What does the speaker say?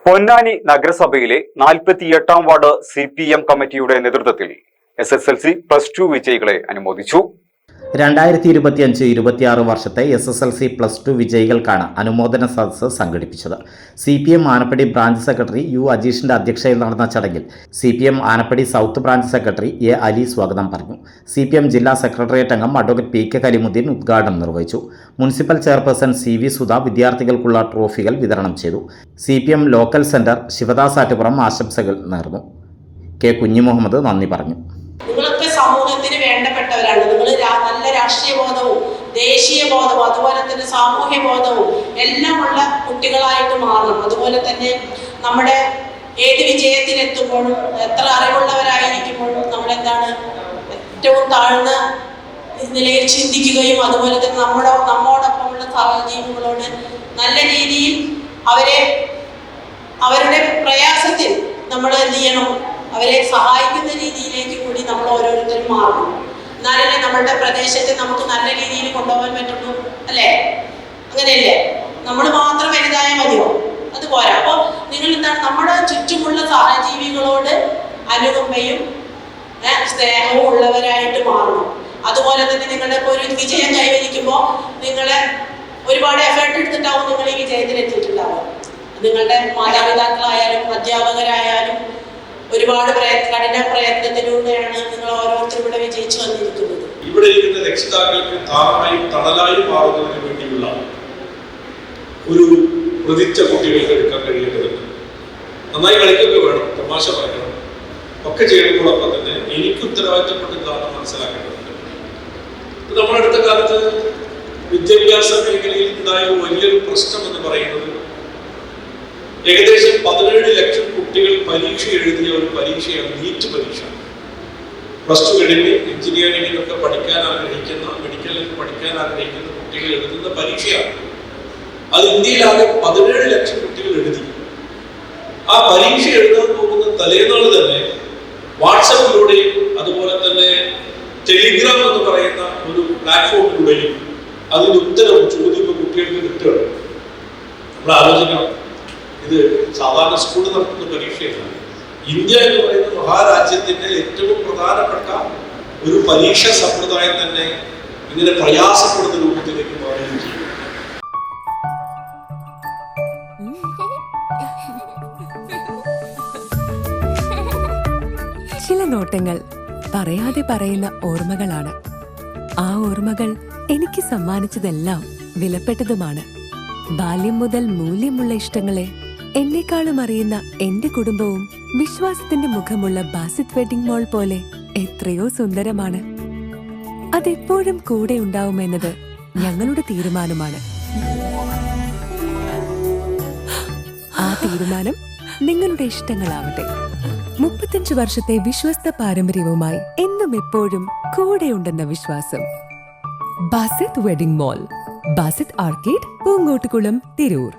പൊന്നാനി നഗരസഭയിലെ 48-ാം ward CPM കമ്മിറ്റിയുടെ നേതൃത്വത്തിൽ SSLC +2 വിജയികളെ അനുമോദിച്ചു. 2025-26 വർഷത്തെ SSLC +2 വിജയികൾക്കാണ് അനുമോദന സദസ്സ് സംഘടിപ്പിച്ചത്. CPM Anappadi branch secretary U അജീഷിന്റെ അധ്യക്ഷതയിൽ നടന്ന ചടങ്ങിൽ CPM Anappadi south branch secretary A Ali സ്വാഗതം പറഞ്ഞു. CPM ജില്ലാ സെക്രട്ടേറിയറ്റ് അംഗം അഡ്വക്കേറ്റ് PK കരീമുദ്ദീൻ ഉദ്ഘാടനം നിർവഹിച്ചു. മുനിസിപ്പൽ ചെയർപേഴ്സൺ CV സുധ വിദ്യാർത്ഥികൾക്കുള്ള ട്രോഫികൾ വിതരണം ചെയ്തു. CPM local centre Shivadas Attupuram ആശംസകൾ നേർന്നു. K കുഞ്ഞിമുഹമ്മദ് നന്ദി പറഞ്ഞു. നിങ്ങളൊക്കെ സമൂഹത്തിന് വേണ്ടപ്പെട്ടവരാണ്. നിങ്ങൾ നല്ല രാഷ്ട്രീയ ബോധവും ദേശീയ ബോധവും അതുപോലെ തന്നെ സാമൂഹ്യ ബോധവും എല്ലാം ഉള്ള കുട്ടികളായിട്ട് മാറണം. അതുപോലെ തന്നെ നമ്മുടെ ഏത് വിജയത്തിനെത്തുമ്പോഴും എത്ര അറിവുള്ളവരായിരിക്കുമ്പോഴും നമ്മളെന്താണ് ഏറ്റവും താഴ്ന്ന നിലയിൽ ചിന്തിക്കുകയും അതുപോലെ തന്നെ നമ്മോടൊപ്പമുള്ള സഹജീവികളോട് നല്ല രീതിയിൽ അവരുടെ പ്രയാസത്തിൽ നമ്മൾ എന്ത് ചെയ്യണം, അവരെ സഹായിക്കുന്ന രീതിയിലേക്ക് കൂടി നമ്മൾ ഓരോരുത്തരും മാറണം. എന്നാലല്ലേ നമ്മളുടെ പ്രദേശത്തെ നമുക്ക് നല്ല രീതിയിൽ കൊണ്ടുപോകാൻ പറ്റുള്ളൂ, അല്ലേ? അങ്ങനെയല്ലേ? നമ്മൾ മാത്രം വലുതായാൽ മതിയോ? അതുപോലെ അപ്പോൾ നിങ്ങൾ എന്താണ് നമ്മുടെ ചുറ്റുമുള്ള സഹജീവികളോട് അനുകമ്പയും സ്നേഹവും ഉള്ളവരായിട്ട് മാറണം. അതുപോലെ തന്നെ നിങ്ങളുടെ ഇപ്പോൾ ഒരു വിജയം കൈവരിക്കുമ്പോൾ നിങ്ങളെ ഒരുപാട് എഫേർട്ട് എടുത്തിട്ടാവും നിങ്ങൾ ഈ വിജയത്തിലെത്തിയിട്ടുണ്ടാവുക. നിങ്ങളുടെ മാതാപിതാക്കളായാലും അധ്യാപകരായാലും ഒരുപാട് കഠിന പ്രയത്നത്തിലൂടെയാണ് നിങ്ങൾ ഓരോരുത്തരും ഇവിടെ വിജയിച്ചു വന്നിരിക്കുന്നത്. ഇവിടെ ഇരിക്കുന്ന രക്ഷിതാക്കൾക്ക് താങ്ങായും തണലായും മാറുന്നതിന് വേണ്ടിയുള്ള ഒരു പ്രതിജ്ഞ കുട്ടികൾക്ക് എടുക്കാൻ കഴിയേണ്ടതുണ്ട്. നന്നായി കളിക്കൊക്കെ വേണം, തമാശ പറയണം, ഒക്കെ ചെയ്യുന്നതോടൊപ്പം തന്നെ എനിക്ക് ഉത്തരവാദിത്തപ്പെട്ടതാണെന്ന് മനസ്സിലാക്കേണ്ടതുണ്ട്. നമ്മുടെ അടുത്ത കാലത്ത് വിദ്യാഭ്യാസ മേഖലയിൽ ഉണ്ടായ വലിയൊരു പ്രശ്നം എന്ന് പറയുന്നത് ഏകദേശം 17 ലക്ഷം കുട്ടികൾ പരീക്ഷ എഴുതിയ ഒരു പരീക്ഷയാണ് നീറ്റ് പരീക്ഷ. +2 കഴിഞ്ഞ് എഞ്ചിനീയറിംഗിലൊക്കെ പഠിക്കാൻ ആഗ്രഹിക്കുന്ന, മെഡിക്കലിൽ പഠിക്കാൻ ആഗ്രഹിക്കുന്ന കുട്ടികൾ എഴുതുന്ന പരീക്ഷയാണ്. അത് ഇന്ത്യയിലാകെ 17 ലക്ഷം കുട്ടികൾ എഴുതി. ആ പരീക്ഷ എഴുതാൻ പോകുന്ന തലേനാൾ തന്നെ വാട്സപ്പിലൂടെയും അതുപോലെ തന്നെ ടെലിഗ്രാം എന്ന് പറയുന്ന ഒരു പ്ലാറ്റ്ഫോമിലൂടെയും അതിന് ഉത്തരവും ചോദ്യവും കുട്ടികൾക്ക് കിട്ടുകയാണ്. നമ്മൾ ആലോചിക്കണം, ഇത് സാധാരണ സ്കൂളിൽ നടത്തുന്ന പരീക്ഷയല്ല. ഇന്ത്യ എന്ന് പറയുന്ന മഹാരാജ്യത്തിന്റെ ഏറ്റവും പ്രധാനപ്പെട്ട ഒരു പരീക്ഷാ സമ്പ്രദായം തന്നെ ഇങ്ങനെ പ്രയാസപ്പെടുന്ന രൂപത്തിലേക്ക് മാറിയിരിക്കും. ചില നോട്ടങ്ങൾ പറയാതെ പറയുന്ന ഓർമ്മകളാണ്. ആ ഓർമ്മകൾ എനിക്ക് സമ്മാനിച്ചതെല്ലാം വിലപ്പെട്ടതുമാണ്. ബാല്യം മുതൽ മൂല്യമുള്ള ഇഷ്ടങ്ങളെ എന്നെക്കാളും അറിയുന്ന എന്റെ കുടുംബവും വിശ്വാസത്തിന്റെ മുഖമുള്ള ബാസിത് വെഡിംഗ് മോൾ പോലെ എത്രയോ സുന്ദരമാണ്. അതെപ്പോഴും കൂടെ ഉണ്ടാവുമെന്നത് ഞങ്ങളുടെ തീരുമാനമാണ്. ആ തീരുമാനം നിങ്ങളുടെ ഇഷ്ടങ്ങളാവട്ടെ. 35 വർഷത്തെ വിശ്വസ്ത പാരമ്പര്യവുമായി എന്നും എപ്പോഴും കൂടെയുണ്ടെന്ന വിശ്വാസം. Basith wedding mall, Basith arcade, Poongottukulam, Tirur.